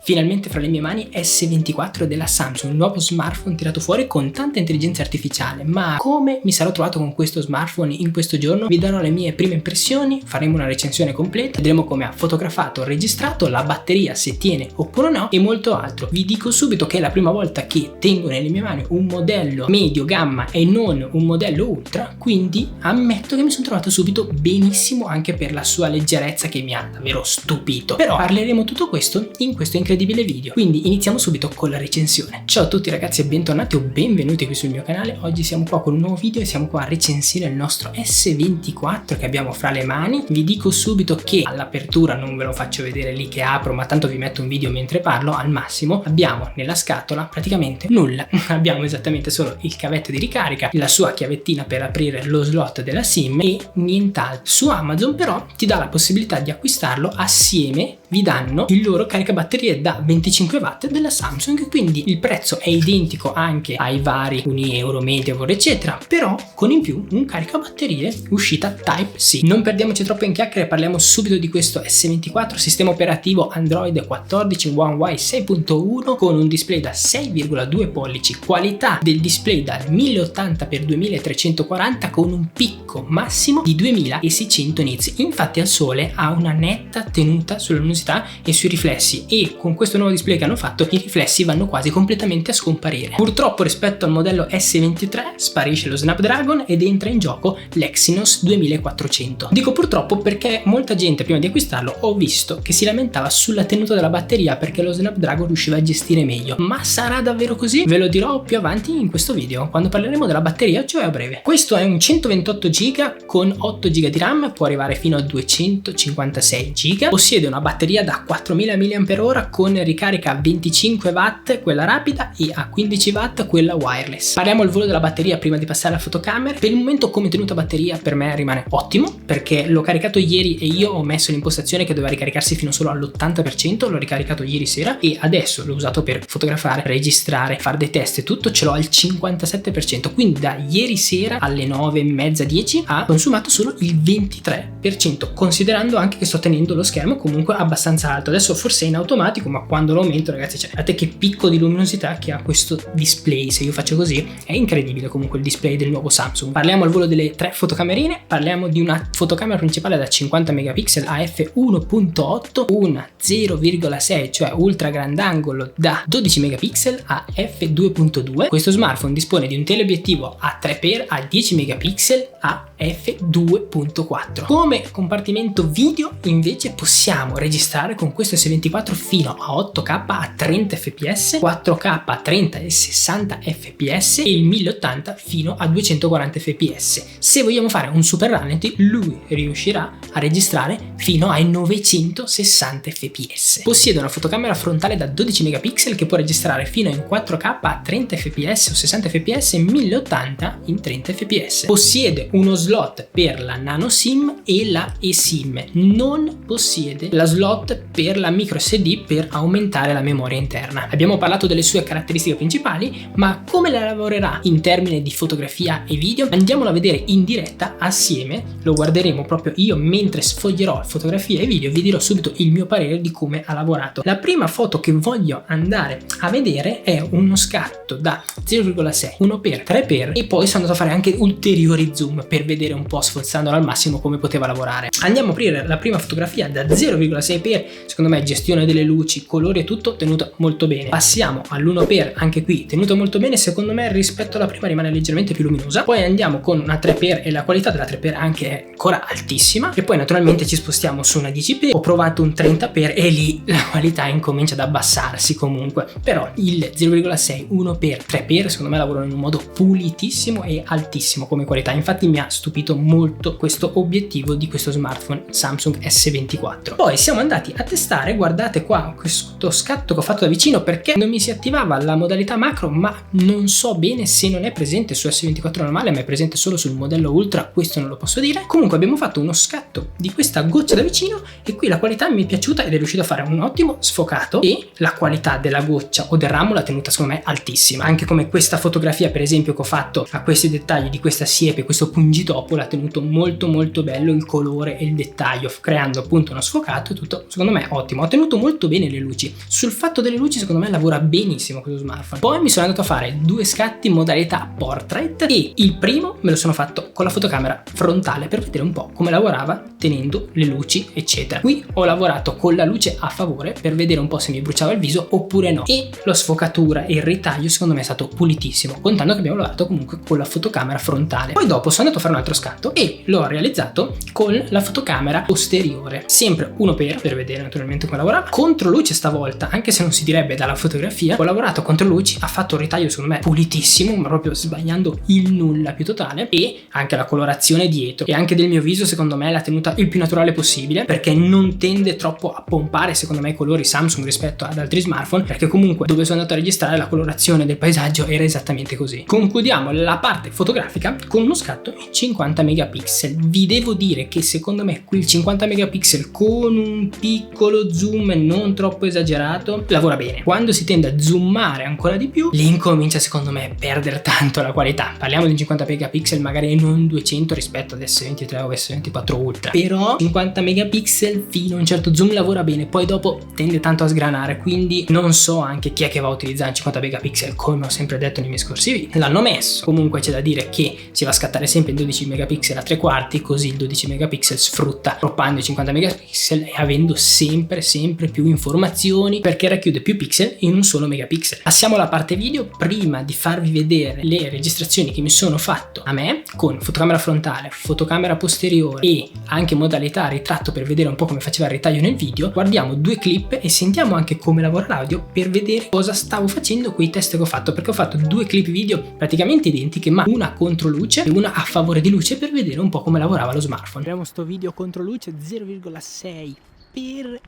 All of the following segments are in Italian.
Finalmente fra le mie mani S24 della Samsung, un nuovo smartphone tirato fuori con tanta intelligenza artificiale. Ma come mi sarò trovato con questo smartphone in questo giorno? Vi darò le mie prime impressioni, faremo una recensione completa, vedremo come ha fotografato, registrato, la batteria se tiene oppure no e molto altro. Vi dico subito che è la prima volta che tengo nelle mie mani un modello medio gamma e non un modello ultra, quindi ammetto che mi sono trovato subito benissimo anche per la sua leggerezza che mi ha davvero stupito. Però parleremo tutto questo in questo incredibile video, quindi iniziamo subito con la recensione. Ciao a tutti ragazzi e bentornati o benvenuti qui sul mio canale. Oggi siamo qua con un nuovo video e siamo qua a recensire il nostro S24 che abbiamo fra le mani. Vi dico subito che all'apertura non ve lo faccio vedere lì che apro, ma tanto vi metto un video mentre parlo. Al massimo abbiamo nella scatola praticamente nulla, abbiamo esattamente solo il cavetto di ricarica, la sua chiavettina per aprire lo slot della SIM e nient'altro. Su Amazon però ti dà la possibilità di acquistarlo assieme, vi danno il loro caricabatterie da 25 watt della Samsung, quindi il prezzo è identico anche ai vari €1, Mediafor eccetera, però con in più un caricabatterie uscita Type-C. Non perdiamoci troppo in chiacchiere, parliamo subito di questo S24, sistema operativo Android 14 One UI 6.1 con un display da 6,2 pollici, qualità del display da 1080x2340 con un picco massimo di 2600 nits. Infatti al sole ha una netta tenuta sulla luminosità e sui riflessi, e con questo nuovo display che hanno fatto i riflessi vanno quasi completamente a scomparire. Purtroppo rispetto al modello S23 sparisce lo Snapdragon ed entra in gioco l'Exynos 2400. Dico purtroppo perché molta gente prima di acquistarlo ho visto che si lamentava sulla tenuta della batteria perché lo Snapdragon riusciva a gestire meglio. Ma sarà davvero così? Ve lo dirò più avanti in questo video quando parleremo della batteria, cioè a breve. Questo è un 128 GB con 8 GB di RAM, può arrivare fino a 256 GB, possiede una batteria da 4000 mAh con ricarica a 25 watt quella rapida e a 15 watt quella wireless. Parliamo al volo della batteria prima di passare alla fotocamera. Per il momento come tenuta batteria per me rimane ottimo perché l'ho caricato ieri e io ho messo l'impostazione che doveva ricaricarsi fino solo all'80%, l'ho ricaricato ieri sera e adesso l'ho usato per fotografare, registrare, fare dei test e tutto, ce l'ho al 57%, quindi da ieri sera alle 9:30, 10 ha consumato solo il 23%, considerando anche che sto tenendo lo schermo comunque abbastanza alto. Adesso forse è in automatico, ma quando lo aumento ragazzi, cioè, guardate che picco di luminosità che ha questo display. Se io faccio così è incredibile comunque il display del nuovo Samsung. Parliamo al volo delle tre fotocamerine. Parliamo di una fotocamera principale da 50 megapixel a f1.8, una 0,6 cioè ultra grandangolo da 12 megapixel a f2.2. Questo smartphone dispone di un teleobiettivo a 3x a 10 megapixel a f2.4. Come compartimento video invece possiamo registrare con questo S24 fino a 8K a 30 fps, 4K a 30 e 60 fps e il 1080 fino a 240 fps. Se vogliamo fare un super rallenti, lui riuscirà a registrare fino ai 960 fps. Possiede una fotocamera frontale da 12 megapixel che può registrare fino in 4K a 30 fps o 60 fps e 1080 in 30 fps. Possiede uno slot per la nano SIM e la eSIM, non possiede la slot per la micro SD per aumentare la memoria interna. Abbiamo parlato delle sue caratteristiche principali, ma come la lavorerà in termini di fotografia e video? Andiamolo a vedere in diretta assieme, lo guarderemo proprio io mentre sfoglierò fotografia e video, vi dirò subito il mio parere di come ha lavorato. La prima foto che voglio andare a vedere è uno scatto da 0,6, 1x, 3x e poi sono andato a fare anche ulteriori zoom per vedere un po', sforzandolo al massimo, come poteva lavorare. Andiamo a aprire la prima fotografia da 0,6x, secondo me gestione delle luci, colori e tutto tenuto molto bene. Passiamo all'1x, anche qui tenuto molto bene, secondo me rispetto alla prima rimane leggermente più luminosa. Poi andiamo con una 3x e la qualità della 3x anche è ancora altissima, e poi naturalmente ci spostiamo su una 10x. Ho provato un 30x e lì la qualità incomincia ad abbassarsi comunque, però il 0,6, 1x, 3x secondo me lavorano in un modo pulitissimo e altissimo come qualità. Infatti mi ha stupito molto questo obiettivo di questo smartphone Samsung S24. Poi siamo andati a testare, guardate qua questo scatto che ho fatto da vicino perché non mi si attivava la modalità macro, ma non so bene se non è presente su S24 normale ma è presente solo sul modello Ultra, questo non lo posso dire. Comunque abbiamo fatto uno scatto di questa goccia da vicino e qui la qualità mi è piaciuta ed è riuscito a fare un ottimo sfocato e la qualità della goccia o del ramo l'ha tenuta secondo me altissima. Anche come questa fotografia per esempio che ho fatto a questi dettagli di questa siepe, questo pungitopo, l'ha tenuto molto bello il colore e il dettaglio, creando appunto uno sfocato e tutto secondo me ottimo. Ho tenuto molto bene le luci. Sul fatto delle luci secondo me lavora benissimo questo smartphone. Poi mi sono andato a fare 2 scatti in modalità portrait e il primo me lo sono fatto con la fotocamera frontale per vedere un po' come lavorava tenendo le luci eccetera. Qui ho lavorato con la luce a favore per vedere un po' se mi bruciava il viso oppure no, e la sfocatura e il ritaglio secondo me è stato pulitissimo, contando che abbiamo lavorato comunque con la fotocamera frontale. Poi dopo sono andato a fare un altro scatto e l'ho realizzato con la fotocamera posteriore, sempre 1x per vedere naturalmente come lavorava. Controluce stavolta, anche se non si direbbe dalla fotografia, ho lavorato controluci, ha fatto un ritaglio secondo me pulitissimo, ma proprio sbagliando il nulla più totale, e anche la colorazione dietro e anche del mio viso secondo me l'ha tenuta il più naturale possibile, perché non tende troppo a pompare secondo me i colori Samsung rispetto ad altri smartphone, perché comunque dove sono andato a registrare la colorazione del paesaggio era esattamente così. Concludiamo la parte fotografica con uno scatto in 50 megapixel. Vi devo dire che secondo me qui il 50 megapixel con un piccolo zoom non troppo esagerato lavora bene. Quando si tende a zoomare ancora di più lì incomincia secondo me a perdere tanto la qualità. Parliamo di 50 megapixel magari non 200 rispetto ad S23 o S24 Ultra, però 50 megapixel fino a un certo zoom lavora bene, poi dopo tende tanto a sgranare, quindi non so anche chi è che va a utilizzare 50 megapixel come ho sempre detto nei miei scorsi video. L'hanno messo, comunque c'è da dire che si va a scattare sempre in 12 megapixel a 3/4, così il 12 megapixel sfrutta croppando i 50 megapixel e avendo sempre più informazioni perché racchiude più pixel in un solo megapixel. Passiamo alla parte video. Prima di farvi vedere le registrazioni che mi sono fatto a me con fotocamera frontale, fotocamera posteriore e anche modalità ritratto per vedere un po' come faceva il ritaglio nel video, guardiamo 2 clip e sentiamo anche come lavora l'audio per vedere cosa stavo facendo con i test che ho fatto, perché ho fatto 2 clip video praticamente identiche, ma una contro luce e una a favore di luce per vedere un po' come lavorava lo smartphone. Abbiamo sto video contro luce 0,6 per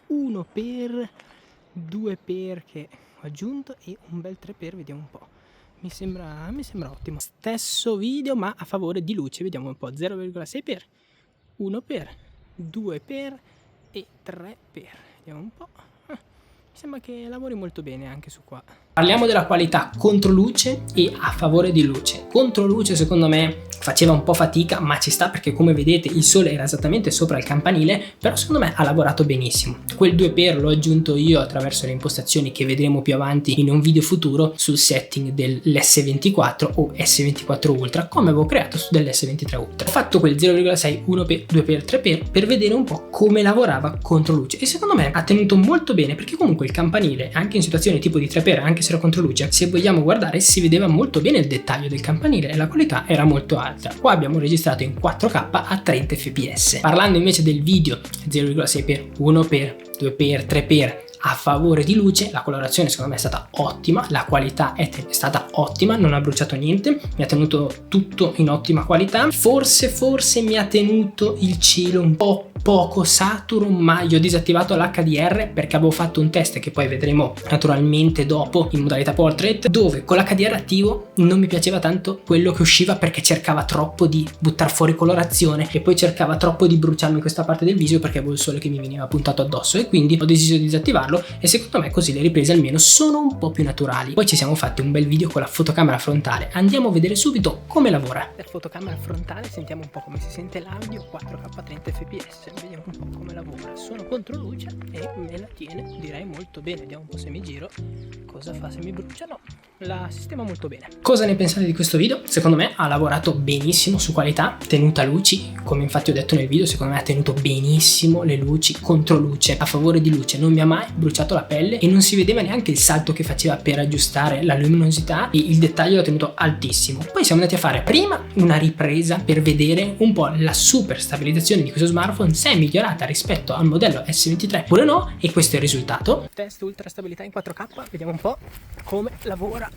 1 per 2 per che ho aggiunto e un bel 3 per, vediamo un po'. Mi sembra ottimo. Stesso video ma a favore di luce, vediamo un po'. 0,6 per 1 per 2 per e 3 per, vediamo un po'. Mi sembra che lavori molto bene anche su qua. Parliamo della qualità contro luce e a favore di luce. Contro luce secondo me faceva un po' fatica, ma ci sta perché come vedete il sole era esattamente sopra il campanile, però secondo me ha lavorato benissimo. Quel 2x l'ho aggiunto io attraverso le impostazioni che vedremo più avanti in un video futuro sul setting dell'S24 o S24 Ultra, come avevo creato su dell'S23 Ultra. Ho fatto quel 0,6 1x 2x 3x per vedere un po' come lavorava contro luce e secondo me ha tenuto molto bene, perché comunque il campanile anche in situazioni tipo di 3x, anche se era contro luce, se vogliamo guardare si vedeva molto bene il dettaglio del campanile e la qualità era molto alta. Qua abbiamo registrato in 4K a 30 fps. Parlando invece del video 0,6x 1x 2x 3x a favore di luce, la colorazione secondo me è stata ottima, la qualità è stata ottima, non ha bruciato niente, mi ha tenuto tutto in ottima qualità. Forse mi ha tenuto il cielo un po' poco saturo, ma io ho disattivato l'HDR perché avevo fatto un test che poi vedremo naturalmente dopo in modalità portrait, dove con l'HDR attivo non mi piaceva tanto quello che usciva perché cercava troppo di buttare fuori colorazione e poi cercava troppo di bruciarmi questa parte del viso perché avevo il sole che mi veniva puntato addosso, e quindi ho deciso di disattivarlo e secondo me così le riprese almeno sono un po' più naturali. Poi ci siamo fatti un bel video con la fotocamera frontale, andiamo a vedere subito come lavora. Per fotocamera frontale sentiamo un po' come si sente l'audio, 4K 30 fps. Vediamo un po' come lavora. Sono contro luce e me la tiene direi molto bene. Vediamo un po' se mi giro cosa fa, se mi brucia. No, la sistema molto bene. Cosa ne pensate di questo video? Secondo me ha lavorato benissimo su qualità, tenuta luci, come infatti ho detto nel video, secondo me ha tenuto benissimo le luci contro luce, a favore di luce, non mi ha mai bruciato la pelle e non si vedeva neanche il salto che faceva per aggiustare la luminosità, e il dettaglio l'ho tenuto altissimo. Poi siamo andati a fare prima una ripresa per vedere un po' la super stabilizzazione di questo smartphone, se è migliorata rispetto al modello S23 oppure no, e questo è il risultato. Test ultra stabilità in 4K, vediamo un po' come lavora.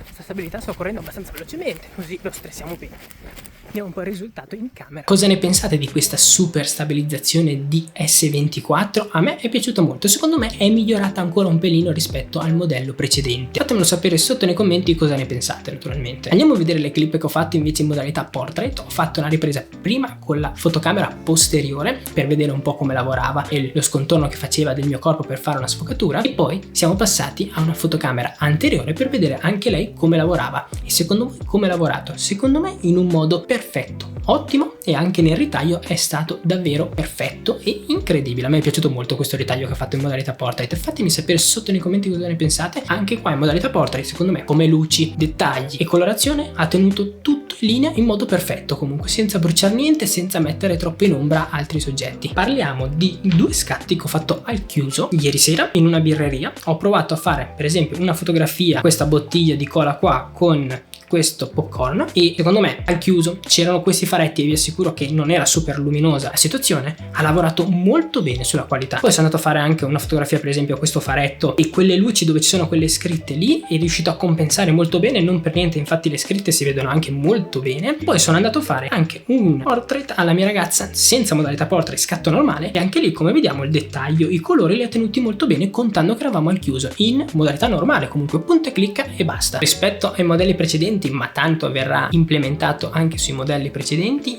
Questa stabilità sta correndo abbastanza velocemente, così lo stressiamo bene. Vediamo un po' il risultato in camera. Cosa ne pensate di questa super stabilizzazione di S24? A me è piaciuto molto, secondo me è migliorata ancora un pelino rispetto al modello precedente. Fatemelo sapere sotto nei commenti cosa ne pensate naturalmente. Andiamo a vedere le clip che ho fatto invece in modalità portrait. Ho fatto una ripresa prima con la fotocamera posteriore per vedere un po' come lavorava e lo scontorno che faceva del mio corpo per fare una sfocatura, e poi siamo passati a una fotocamera anteriore per vedere anche lei come lavorava. E secondo voi come ha lavorato? Secondo me in un modo perfetto, ottimo e anche nel ritaglio è stato davvero perfetto e incredibile. A me è piaciuto molto questo ritaglio che ha fatto in modalità portrait. Fatemi sapere sotto nei commenti cosa ne pensate. Anche qua in modalità portrait, secondo me, come luci, dettagli e colorazione ha tenuto tutto in linea in modo perfetto, comunque senza bruciare niente, senza mettere troppo in ombra altri soggetti. Parliamo di 2 scatti che ho fatto al chiuso ieri sera in una birreria. Ho provato a fare per esempio una fotografia, questa bottiglia di cola qua con questo popcorn, e secondo me al chiuso c'erano questi faretti e vi assicuro che non era super luminosa la situazione. Ha lavorato molto bene sulla qualità. Poi sono andato a fare anche una fotografia per esempio a questo faretto e quelle luci dove ci sono quelle scritte lì, è riuscito a compensare molto bene, non per niente infatti le scritte si vedono anche molto bene. Poi sono andato a fare anche un portrait alla mia ragazza senza modalità portrait, scatto normale, e anche lì come vediamo il dettaglio, i colori li ha tenuti molto bene, contando che eravamo al chiuso in modalità normale, comunque punta e clicca e basta. Rispetto ai modelli precedenti, ma tanto verrà implementato anche sui modelli precedenti,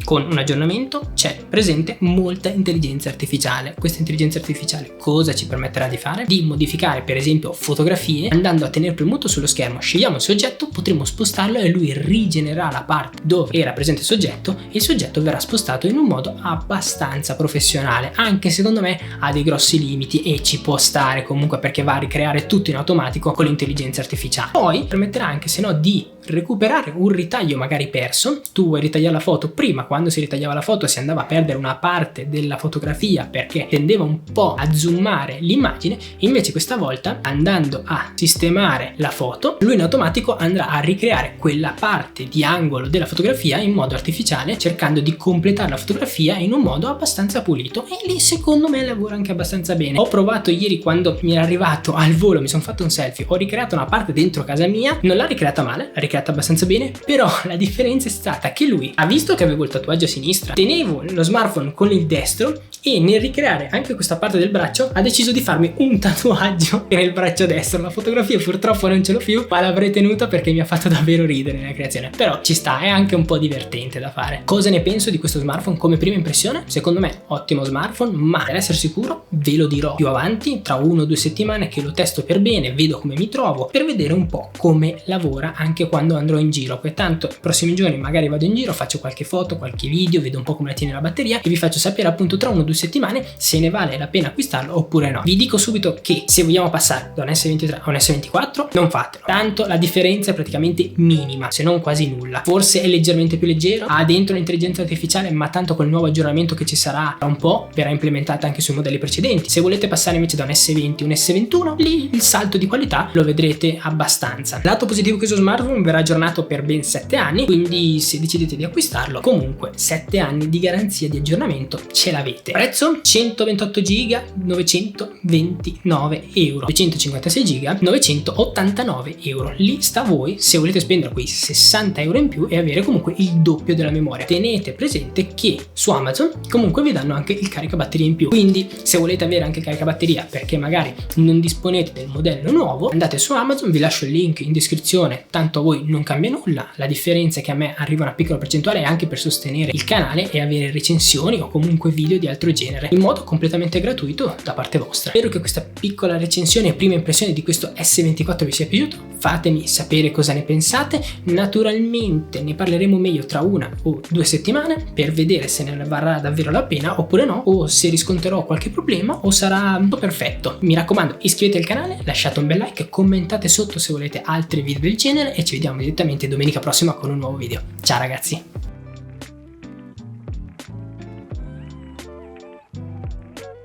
con un aggiornamento c'è presente molta intelligenza artificiale. Questa intelligenza artificiale cosa ci permetterà di fare? Di modificare per esempio fotografie, andando a tenere premuto sullo schermo, scegliamo il soggetto, potremo spostarlo e lui rigenererà la parte dove era presente il soggetto e il soggetto verrà spostato in un modo abbastanza professionale. Anche secondo me ha dei grossi limiti e ci può stare comunque, perché va a ricreare tutto in automatico con l'intelligenza artificiale. Poi permetterà anche se no di recuperare un ritaglio magari perso. Tu vuoi ritagliare la foto, prima quando si ritagliava la foto si andava a perdere una parte della fotografia perché tendeva un po' a zoomare l'immagine, invece questa volta andando a sistemare la foto lui in automatico andrà a ricreare quella parte di angolo della fotografia in modo artificiale, cercando di completare la fotografia in un modo abbastanza pulito, e lì secondo me lavora anche abbastanza bene. Ho provato ieri quando mi era arrivato al volo, mi sono fatto un selfie, ho ricreato una parte dentro casa mia, non l'ha ricreata male, l'ha ricreata abbastanza bene, però la differenza è stata che lui ha visto che avevo il tatuaggio a sinistra, tenevo lo smartphone con il destro e nel ricreare anche questa parte del braccio ha deciso di farmi un tatuaggio nel braccio destro. La fotografia purtroppo non ce l'ho più, ma l'avrei tenuta perché mi ha fatto davvero ridere nella creazione, però ci sta, è anche un po' divertente da fare. Cosa ne penso di questo smartphone come prima impressione? Secondo me ottimo smartphone, ma per essere sicuro ve lo dirò più avanti, tra 1 o 2 settimane, che lo testo per bene, vedo come mi trovo, per vedere un po' come lavora anche quando andrò in giro. Poi tanto i prossimi giorni magari vado in giro, faccio qualche foto, qualche video, vedo un po' come la tiene la batteria e vi faccio sapere appunto tra 1 o 2 settimane se ne vale la pena acquistarlo oppure no. Vi dico subito che se vogliamo passare da un S23 a un S24 non fatelo, tanto la differenza è praticamente minima, se non quasi nulla. Forse è leggermente più leggero, ha dentro l'intelligenza artificiale, ma tanto col nuovo aggiornamento che ci sarà tra un po' verrà implementata anche sui modelli precedenti. Se volete passare invece da un S20 a un S21, lì il salto di qualità lo vedrete abbastanza. Lato positivo, questo smartphone verrà aggiornato per ben 7 anni, quindi se decidete di acquistarlo comunque 7 anni di garanzia di aggiornamento ce l'avete. Prezzo 128 GB 929 euro, 256 GB 989 euro. Lì sta a voi se volete spendere quei 60 euro in più e avere comunque il doppio della memoria. Tenete presente che su Amazon comunque vi danno anche il caricabatteria in più, quindi se volete avere anche il caricabatteria perché magari non disponete del modello nuovo, andate su Amazon, vi lascio il link in descrizione, tanto a voi non cambia nulla. La differenza è che a me arriva una piccola percentuale anche per sostenere il canale e avere recensioni o comunque video di altro genere in modo completamente gratuito da parte vostra. Spero che questa piccola recensione e prima impressione di questo S24 vi sia piaciuto. Fatemi sapere cosa ne pensate. Naturalmente ne parleremo meglio tra 1 o 2 settimane per vedere se ne varrà davvero la pena oppure no, o se riscontrerò qualche problema o sarà tutto perfetto. Mi raccomando, iscrivetevi al canale, lasciate un bel like, commentate sotto se volete altri video del genere e ci vediamo direttamente domenica prossima con un nuovo video. Ciao ragazzi!